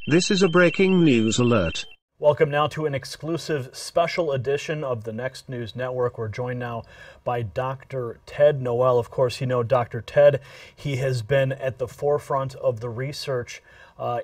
This is a breaking news alert. Welcome now to an exclusive special edition of the Next News Network. We're joined now by Dr. Ted Noel. Of course, you know Dr. Ted. He has been at the forefront of the research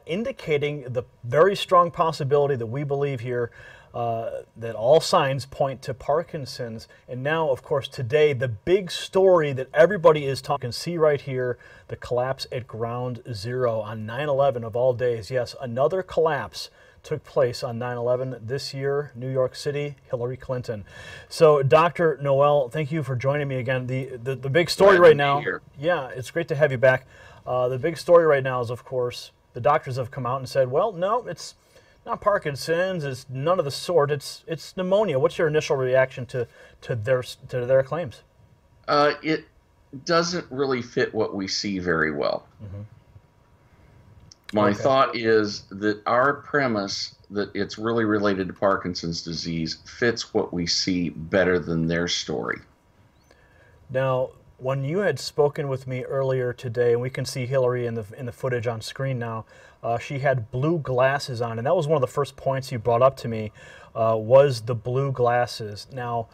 indicating the very strong possibility that we believe here that all signs point to Parkinson's. And now, of course, today, the big story that everybody is talking, you can see right here, the collapse at Ground Zero on 9/11 of all days. Yes, another collapse took place on 9/11 this year, New York City, Hillary Clinton. So, Dr. Noel, thank you for joining me again. The big story right now, yeah, it's great to have you back. The big story right now is, of course, the doctors have come out and said, well, no, it's not Parkinson's, it's none of the sort, it's pneumonia. What's your initial reaction to their claims? It doesn't really fit what we see very well. Mm-hmm. My thought is that our premise that it's really related to Parkinson's disease fits what we see better than their story. Now, when you had spoken with me earlier today, and we can see Hillary in the footage on screen now, she had blue glasses on, and that was one of the first points you brought up to me, was the blue glasses. Now,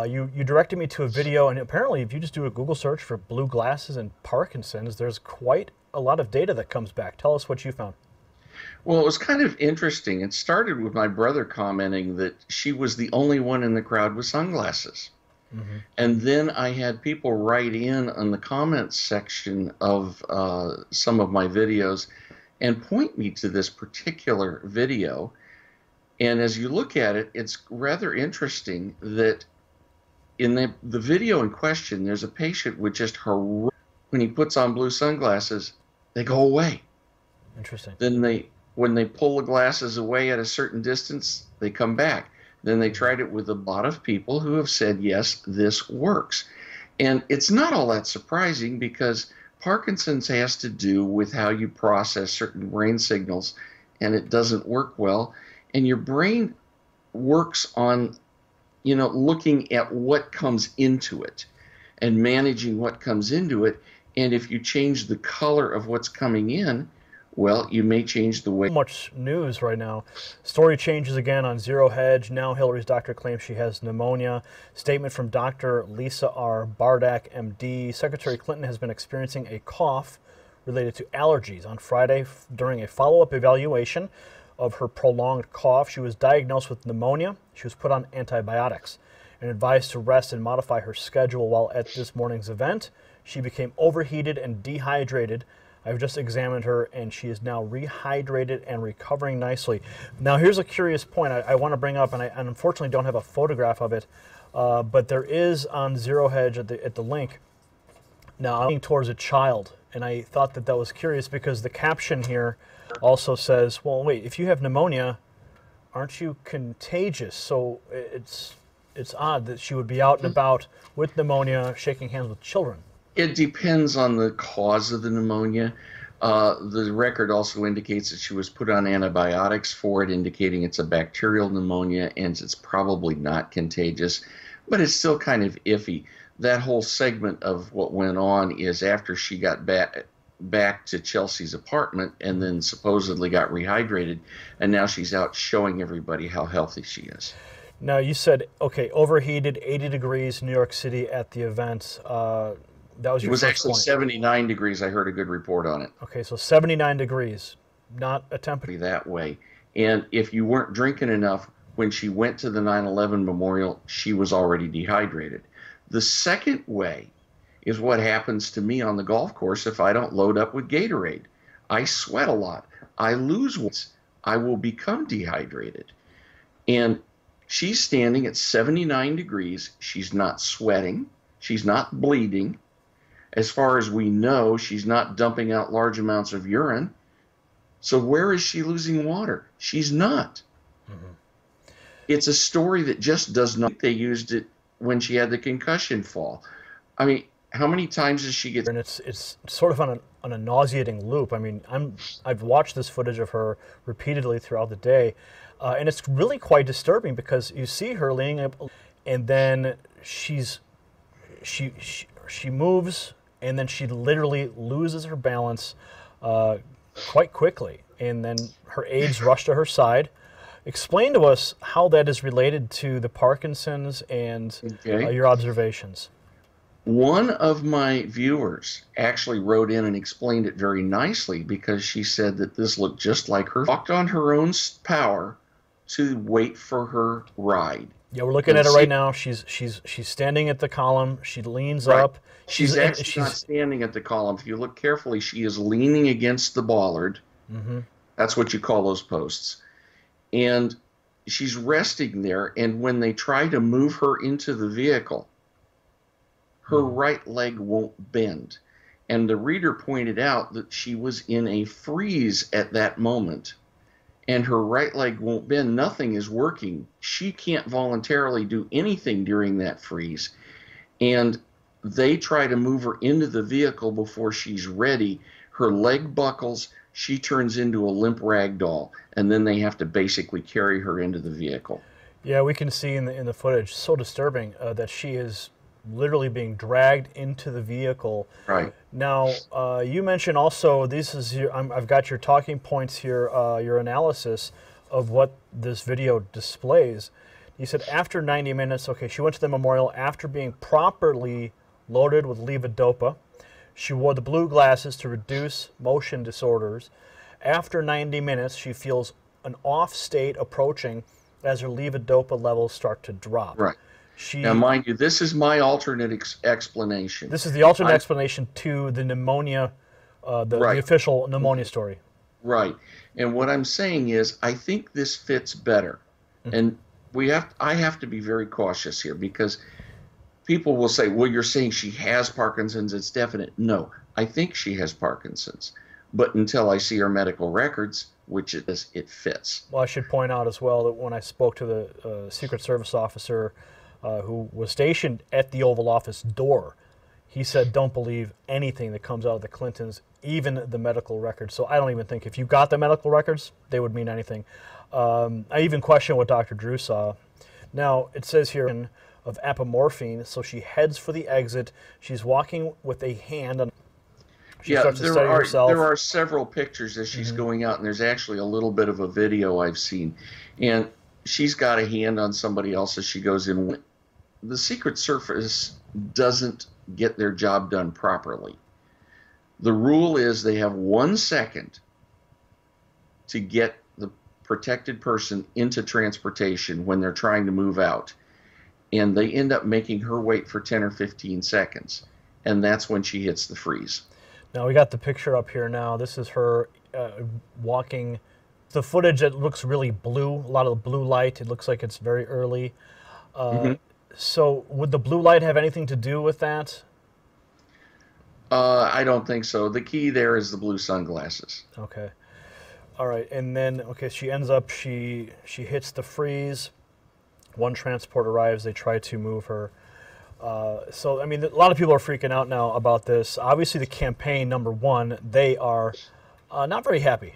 you directed me to a video, and apparently if you just do a Google search for blue glasses and Parkinson's, there's quite a lot of data that comes back. Tell us what you found. Well, it was kind of interesting. It started with my brother commenting that she was the only one in the crowd with sunglasses. Mm-hmm. And then I had people write in on the comments section of some of my videos and point me to this particular video. And as you look at it, it's rather interesting that in the video in question, there's a patient with just horrific, when he puts on blue sunglasses, they go away. Interesting. Then when they pull the glasses away at a certain distance, they come back. Then they tried it with a lot of people who have said, yes, this works. And it's not all that surprising because Parkinson's has to do with how you process certain brain signals, and it doesn't work well. And your brain works on, looking at what comes into it and managing what comes into it. And if you change the color of what's coming in, well, you may change the way. So much news right now. Story changes again on Zero Hedge. Now Hillary's doctor claims she has pneumonia. Statement from Dr. Lisa R. Bardak, MD. Secretary Clinton has been experiencing a cough related to allergies. On Friday, during a follow-up evaluation of her prolonged cough, she was diagnosed with pneumonia. She was put on antibiotics and advised to rest and modify her schedule. While at this morning's event, she became overheated and dehydrated. I've just examined her, and she is now rehydrated and recovering nicely. Now, here's a curious point I want to bring up, and I unfortunately don't have a photograph of it, but there is on Zero Hedge at the link. Now, I'm looking towards a child, and I thought that was curious because the caption here also says, well, wait, if you have pneumonia, aren't you contagious? So it's odd that she would be out and about with pneumonia, shaking hands with children. It depends on the cause of the pneumonia. The record also indicates that she was put on antibiotics for it, indicating it's a bacterial pneumonia and it's probably not contagious, but it's still kind of iffy. That whole segment of what went on is after she got back to Chelsea's apartment and then supposedly got rehydrated, and now she's out showing everybody how healthy she is. Now, you said, okay, overheated, 80 degrees, New York City at the event. That was your first point. It was actually point. 79 degrees. I heard a good report on it. Okay, so 79 degrees, not a temperature. That way. And if you weren't drinking enough, when she went to the 9/11 memorial, she was already dehydrated. The second way is what happens to me on the golf course if I don't load up with Gatorade. I sweat a lot. I lose weight. I will become dehydrated. And she's standing at 79 degrees. She's not sweating. She's not bleeding. As far as we know, she's not dumping out large amounts of urine. So where is she losing water? She's not. Mm-hmm. It's a story that just does not. They used it when she had the concussion fall. I mean, how many times does she get? And it's sort of on a nauseating loop. I mean, I've watched this footage of her repeatedly throughout the day, and it's really quite disturbing because you see her leaning up, and then she moves, and then she literally loses her balance quite quickly. and then her aides rush to her side. Explain to us how that is related to the Parkinson's and Okay. your observations. One of my viewers actually wrote in and explained it very nicely because she said that this looked just like her. Walked on her own power to wait for her ride. Yeah, we're looking at it right now. She's standing at the column. She leans up. She's actually not standing at the column. If you look carefully, she is leaning against the bollard. Mm-hmm. That's what you call those posts. And she's resting there. And when they try to move her into the vehicle, her right leg won't bend. And the reader pointed out that she was in a freeze at that moment. And her right leg won't bend. Nothing is working. She can't voluntarily do anything during that freeze. And they try to move her into the vehicle before she's ready. Her leg buckles. She turns into a limp rag doll. And then they have to basically carry her into the vehicle. Yeah, we can see in the footage, so disturbing that she is literally being dragged into the vehicle. Right. Now, you mentioned also, I've got your talking points here, your analysis of what this video displays. You said after 90 minutes, okay, she went to the memorial after being properly loaded with levodopa. She wore the blue glasses to reduce motion disorders. After 90 minutes, she feels an off state approaching as her levodopa levels start to drop. Right. Now, mind you, this is my alternate explanation. This is the alternate explanation to the pneumonia, the official pneumonia story. Right. And what I'm saying is, I think this fits better. And I have to be very cautious here because people will say, well, you're saying she has Parkinson's, it's definite. No, I think she has Parkinson's. But until I see her medical records, which it fits. Well, I should point out as well that when I spoke to the Secret Service officer who was stationed at the Oval Office door, he said, don't believe anything that comes out of the Clintons, even the medical records. So I don't even think if you got the medical records, they would mean anything. I even question what Dr. Drew saw. Now, it says here of apomorphine, so she heads for the exit. She's walking with a hand on... There are several pictures as she's going out, and there's actually a little bit of a video I've seen. And she's got a hand on somebody else as she goes in. The Secret Service doesn't get their job done properly. The rule is they have 1 second to get the protected person into transportation when they're trying to move out. And they end up making her wait for 10 or 15 seconds. And that's when she hits the freeze. Now, we got the picture up here now. This is her walking. The footage, it looks really blue, a lot of blue light. It looks like it's very early. So would the blue light have anything to do with that? I don't think so. The key there is the blue sunglasses. Okay. All right. And then, okay, she ends up, she hits the freeze. One transport arrives. They try to move her. So, I mean, a lot of people are freaking out now about this. Obviously, the campaign, number one, they are not very happy.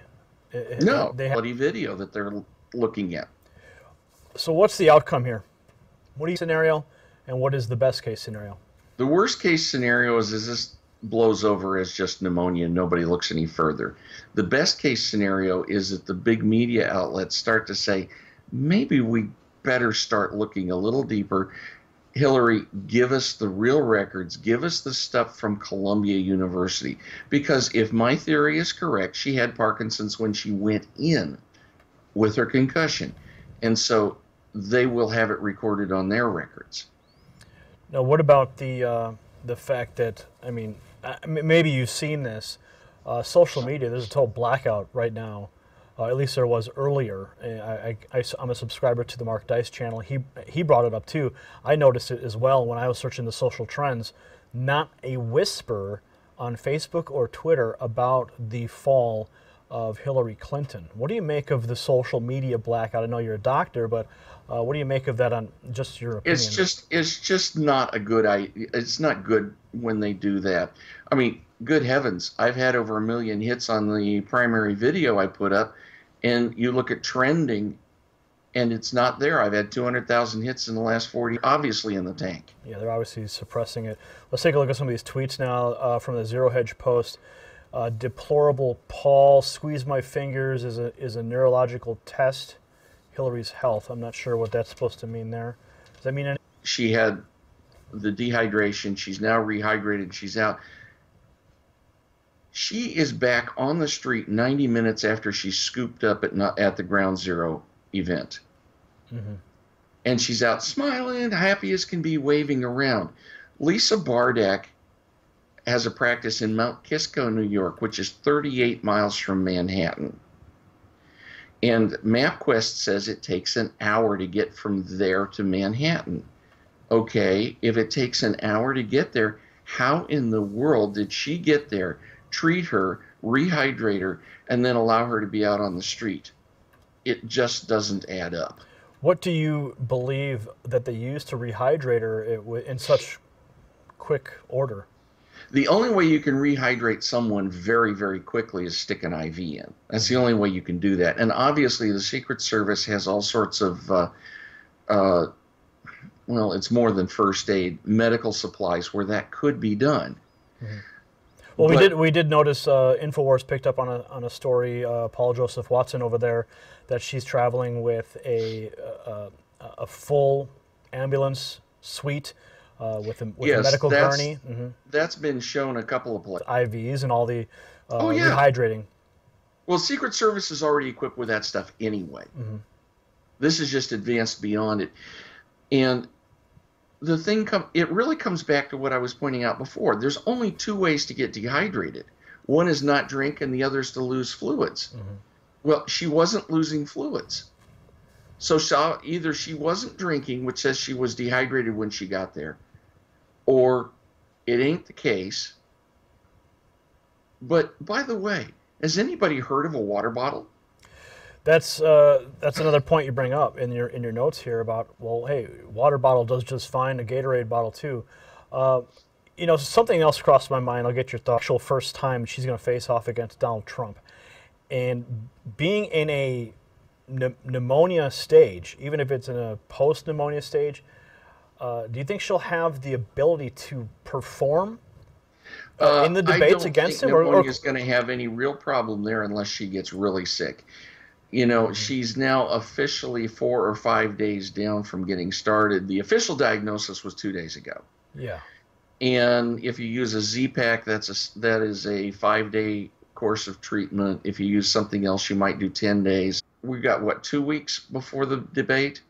No, bloody video that they're looking at. So what's the outcome here? What is the scenario, and what is the best case scenario? The worst case scenario is this blows over as just pneumonia and nobody looks any further. The best case scenario is that the big media outlets start to say, maybe we better start looking a little deeper. Hillary, give us the real records. Give us the stuff from Columbia University. Because if my theory is correct, she had Parkinson's when she went in with her concussion. And so they will have it recorded on their records. Now, what about the fact that, I mean, maybe you've seen this, social media, there's a total blackout right now. At least there was earlier. I'm a subscriber to the Mark Dice channel. He brought it up too. I noticed it as well when I was searching the social trends. Not a whisper on Facebook or Twitter about the fall of Hillary Clinton. What do you make of the social media blackout? I know you're a doctor, but what do you make of that on just your opinion? It's just not a good idea. It's not good when they do that. I mean, good heavens, I've had over 1 million hits on the primary video I put up, and you look at trending, and it's not there. I've had 200,000 hits in the last 40, obviously in the tank. Yeah, they're obviously suppressing it. Let's take a look at some of these tweets now from the Zero Hedge post. Deplorable Paul, squeeze my fingers is a neurological test. Hillary's health. I'm not sure what that's supposed to mean there. Does that mean anything? She had the dehydration. She's now rehydrated. She's out. She is back on the street 90 minutes after she's scooped up at the Ground Zero event. Mm-hmm. And she's out smiling, happy as can be, waving around. Lisa Bardak has a practice in Mount Kisco, New York, which is 38 miles from Manhattan. And MapQuest says it takes an hour to get from there to Manhattan. Okay, if it takes an hour to get there, how in the world did she get there, treat her, rehydrate her, and then allow her to be out on the street? It just doesn't add up. What do you believe that they used to rehydrate her in such quick order? The only way you can rehydrate someone very, very quickly is stick an IV in. That's the only way you can do that. And obviously the Secret Service has all sorts of, well, it's more than first aid, medical supplies where that could be done. Mm-hmm. Well, we did notice InfoWars picked up on a story, Paul Joseph Watson over there, that she's traveling with a full ambulance suite with a medical gurney. Mm-hmm. That's been shown a couple of places. IVs and all the rehydrating. Well, Secret Service is already equipped with that stuff anyway. Mm-hmm. This is just advanced beyond it. And the thing it really comes back to what I was pointing out before. There's only two ways to get dehydrated. One is not drink, and the other is to lose fluids. Mm-hmm. Well, she wasn't losing fluids. So either she wasn't drinking, which says she was dehydrated when she got there, or it ain't the case. But by the way, has anybody heard of a water bottle? That's another point you bring up in your notes here about, well, hey, water bottle does just fine, a Gatorade bottle too. You know, something else crossed my mind. I'll get your thoughts. Actual first time she's going to face off against Donald Trump, and being in a pneumonia stage, even if it's in a post-pneumonia stage, do you think she'll have the ability to perform in the debates against him? I don't think pneumonia is going to have any real problem there unless she gets really sick. You know, mm-hmm. She's now officially 4 or 5 days down from getting started. The official diagnosis was 2 days ago. Yeah. And if you use a Z-Pack, that is a 5-day course of treatment. If you use something else, you might do 10 days. We've got, what, 2 weeks before the debate?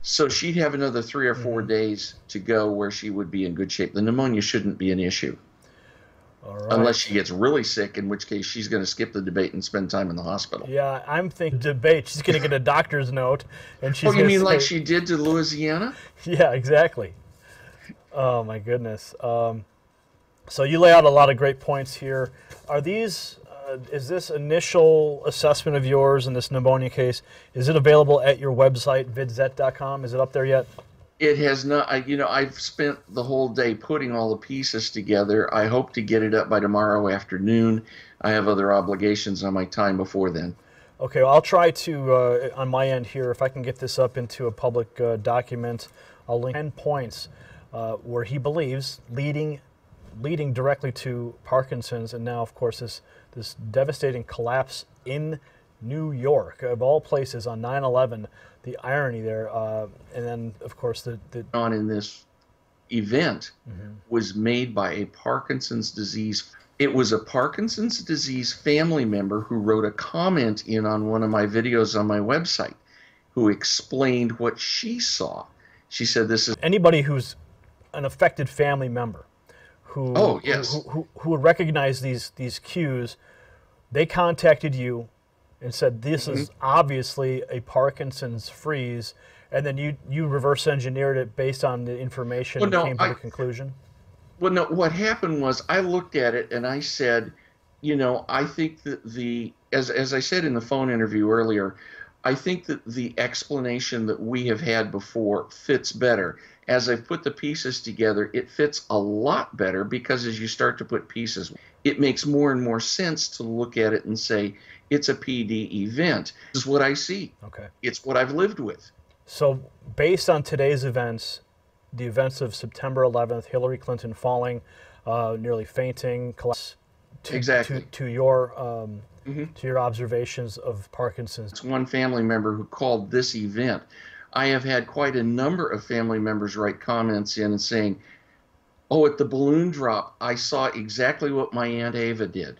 So she'd have another 3 or 4 days to go where she would be in good shape. The pneumonia shouldn't be an issue. All right. Unless she gets really sick, in which case she's going to skip the debate and spend time in the hospital. Yeah, I'm thinking debate. She's going to get a doctor's note. And she's you mean like she did to Louisiana? Yeah, exactly. Oh, my goodness. So you lay out a lot of great points here. Are these... is this initial assessment of yours in this pneumonia case, is it available at your website, vidzet.com? Is it up there yet? It has not. I've spent the whole day putting all the pieces together. I hope to get it up by tomorrow afternoon. I have other obligations on my time before then. Okay, well, I'll try to, on my end here, if I can get this up into a public document, I'll link 10 points where he believes leading directly to Parkinson's, and now, of course, this devastating collapse in New York, of all places, on 9/11. The irony there, and then, of course, the on in this event was made by a Parkinson's disease. It was a Parkinson's disease family member who wrote a comment in on one of my videos on my website, who explained what she saw. She said, "This is anybody who's an affected family member who would recognize these cues. They contacted you and said, this is obviously a Parkinson's freeze, and then you reverse engineered it based on the information and came to the conclusion? Well, no, what happened was I looked at it and I said, I think that as I said in the phone interview earlier, I think that the explanation that we have had before fits better. As I've put the pieces together, it fits a lot better because as you start to put pieces, it makes more and more sense to look at it and say, it's a PD event. This is what I see. Okay. It's what I've lived with. So based on today's events, the events of September 11th, Hillary Clinton falling, nearly fainting, collapse, exactly. to your to your observations of Parkinson's. It's one family member who called this event. I have had quite a number of family members write comments in and saying, "Oh, at the balloon drop, I saw exactly what my Aunt Ava did."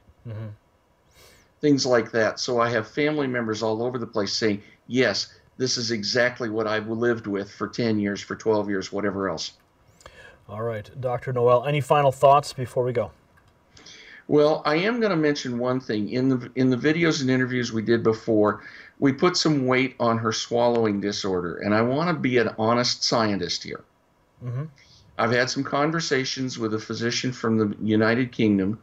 Things like that. So I have family members all over the place saying, "Yes, this is exactly what I've lived with for 10 years, for 12 years, whatever else." All right, Dr. Noel, any final thoughts before we go? Well, I am going to mention one thing. In the videos and interviews we did before, we put some weight on her swallowing disorder, and I want to be an honest scientist here. I've had some conversations with a physician from the United Kingdom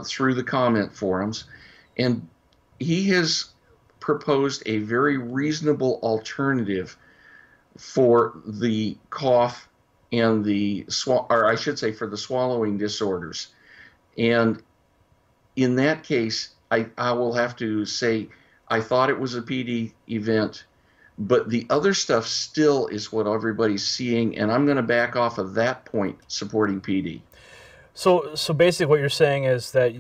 through the comment forums, and he has proposed a very reasonable alternative for the cough and or I should say for the swallowing disorders. And in that case, I will have to say I thought it was a PD event, but the other stuff still is what everybody's seeing, and I'm going to back off of that point supporting PD. So basically what you're saying is that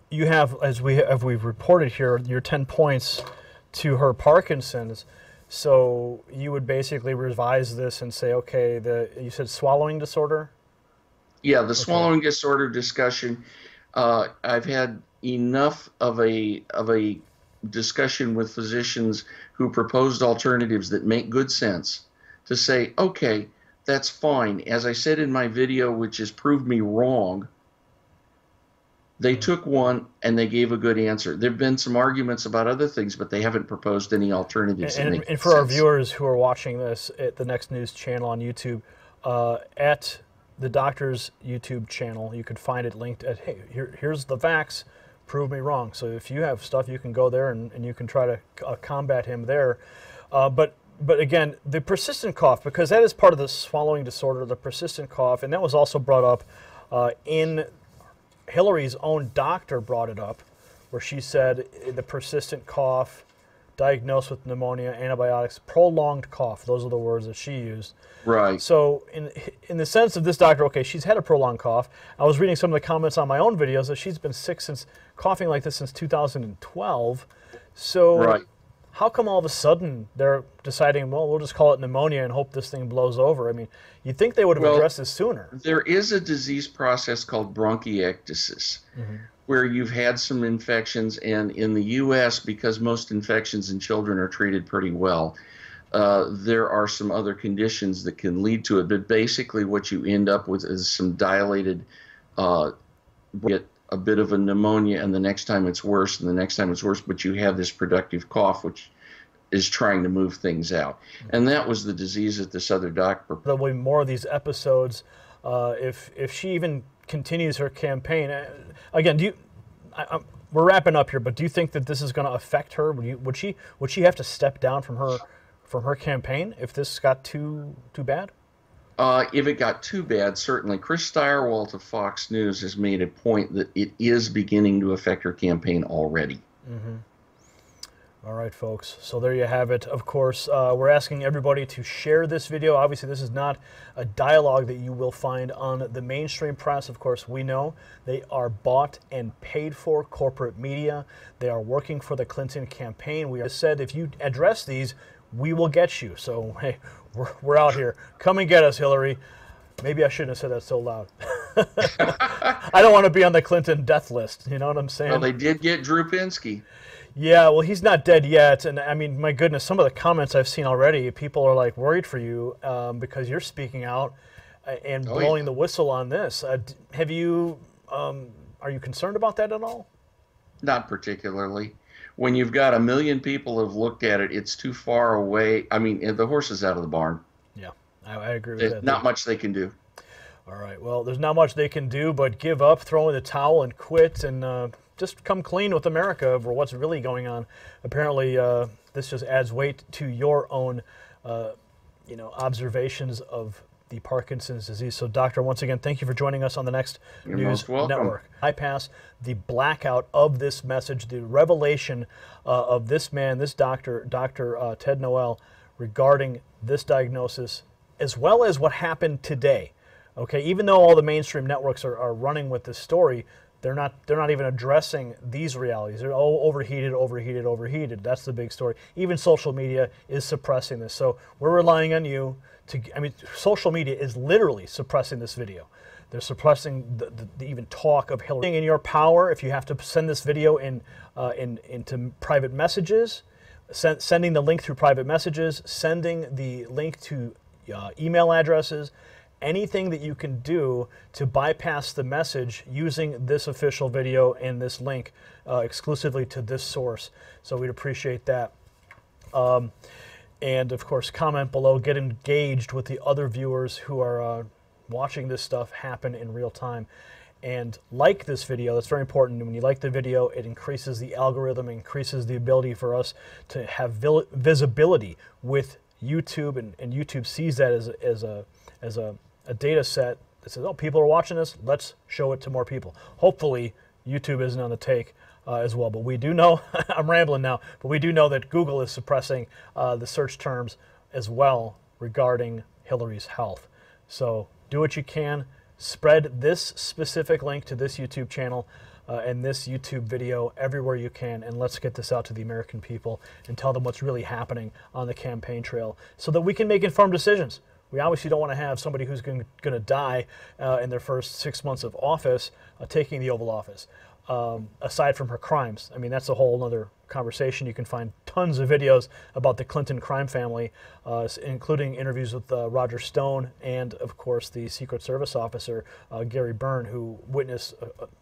you have, as we've reported here, your 10 points to her Parkinson's. So you would basically revise this and say, okay, you said swallowing disorder? Yeah, the swallowing disorder discussion. I've had enough of a discussion with physicians who proposed alternatives that make good sense to say, okay, that's fine. As I said in my video, which has proved me wrong, they took one and they gave a good answer. There have been some arguments about other things, but they haven't proposed any alternatives. And for our viewers who are watching this at the Next News channel on YouTube, at the doctor's YouTube channel, you could find it linked at, hey, here's the facts, prove me wrong. So if you have stuff, you can go there and you can try to combat him there. But again, the persistent cough, because that is part of the swallowing disorder, the persistent cough, and that was also brought up in Hillary's own doctor brought it up, where she said the persistent cough, diagnosed with pneumonia, antibiotics, prolonged cough. Those are the words that she used. Right. So in the sense of this doctor, okay, she's had a prolonged cough. I was reading some of the comments on my own videos that she's been sick coughing like this since 2012. So right. How come all of a sudden they're deciding, well, we'll just call it pneumonia and hope this thing blows over? I mean, you'd think they would have addressed this sooner. There is a disease process called bronchiectasis, where you've had some infections, and in the U.S., because most infections in children are treated pretty well, there are some other conditions that can lead to it. But basically what you end up with is some dilated, get a bit of a pneumonia, and the next time it's worse, and the next time it's worse, but you have this productive cough, which is trying to move things out. And that was the disease that this other doctor. There'll be more of these episodes if she even continues her campaign. Again, we're wrapping up here, but do you think that this is going to affect her? Would she have to step down from her campaign if this got too bad? If it got too bad, certainly. Chris Stirewalt of Fox News has made a point that it is beginning to affect her campaign already. All right, folks. So there you have it. Of course, we're asking everybody to share this video. Obviously, this is not a dialogue that you will find on the mainstream press. Of course, we know they are bought and paid for corporate media. They are working for the Clinton campaign. We have said if you address these, we will get you. So, hey, we're out here. Come and get us, Hillary. Maybe I shouldn't have said that so loud. I don't want to be on the Clinton death list. You know what I'm saying? Well, they did get Drew Pinsky. Yeah, well, he's not dead yet. And I mean, my goodness, some of the comments I've seen already, people are like worried for you because you're speaking out and blowing the whistle on this. Have you, are you concerned about that at all? Not particularly. When you've got 1 million people have looked at it, it's too far away. I mean, the horse is out of the barn. Yeah, I agree with There's that. not much they can do. All right, well, there's not much they can do but give up, throw in the towel, and quit, and just come clean with America over what's really going on. Apparently, this just adds weight to your own, observations of the Parkinson's disease. So, Doctor, once again, thank you for joining us on the Next News Network. I pass the blackout of this message, the revelation of this man, this doctor, Dr. Ted Noel, regarding this diagnosis, as well as what happened today. Okay, even though all the mainstream networks are running with this story, they're not even addressing these realities. They're overheated. That's the big story. Even social media is suppressing this. So we're relying on you to. I mean, social media is literally suppressing this video. They're suppressing the even talk of Hillary. In your power, if you have to send this video into private messages, sending the link through private messages, sending the link to email addresses. Anything that you can do to bypass the message using this official video and this link exclusively to this source. So we'd appreciate that. And of course, comment below, get engaged with the other viewers who are watching this stuff happen in real time. And like this video. That's very important. When you like the video, it increases the algorithm, increases the ability for us to have visibility with YouTube, and YouTube sees that as a data set that says, oh, people are watching this, let's show it to more people. Hopefully, YouTube isn't on the take as well. But we do know, I'm rambling now, but we do know that Google is suppressing the search terms as well regarding Hillary's health. So do what you can. Spread this specific link to this YouTube channel and this YouTube video everywhere you can, and let's get this out to the American people and tell them what's really happening on the campaign trail so that we can make informed decisions. We obviously don't want to have somebody who's going to die in their first 6 months of office taking the Oval Office, aside from her crimes. I mean, that's a whole other conversation. You can find tons of videos about the Clinton crime family, including interviews with Roger Stone and, of course, the Secret Service officer, Gary Byrne, who witnessed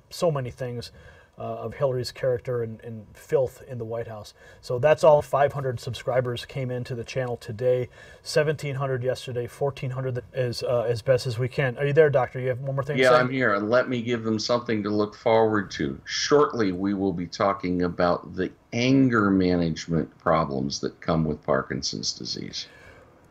so many things of Hillary's character and filth in the White House. So that's all. 500 subscribers came into the channel today, 1,700 yesterday, 1,400 as best as we can. Are you there, Doctor? You have one more thing to say? Yeah, I'm here. And let me give them something to look forward to. Shortly, we will be talking about the anger management problems that come with Parkinson's disease.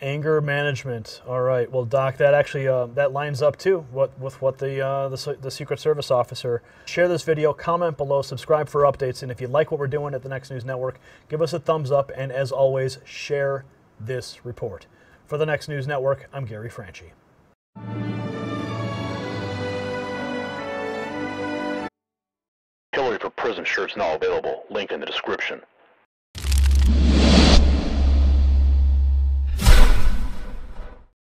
Anger management. All right. Well, Doc, that actually that lines up too with what the Secret Service officer. Share this video, comment below, subscribe for updates, and if you like what we're doing at the Next News Network, give us a thumbs up, and as always, share this report. For the Next News Network, I'm Gary Franchi. Hillary for Prison shirts now available. Link in the description.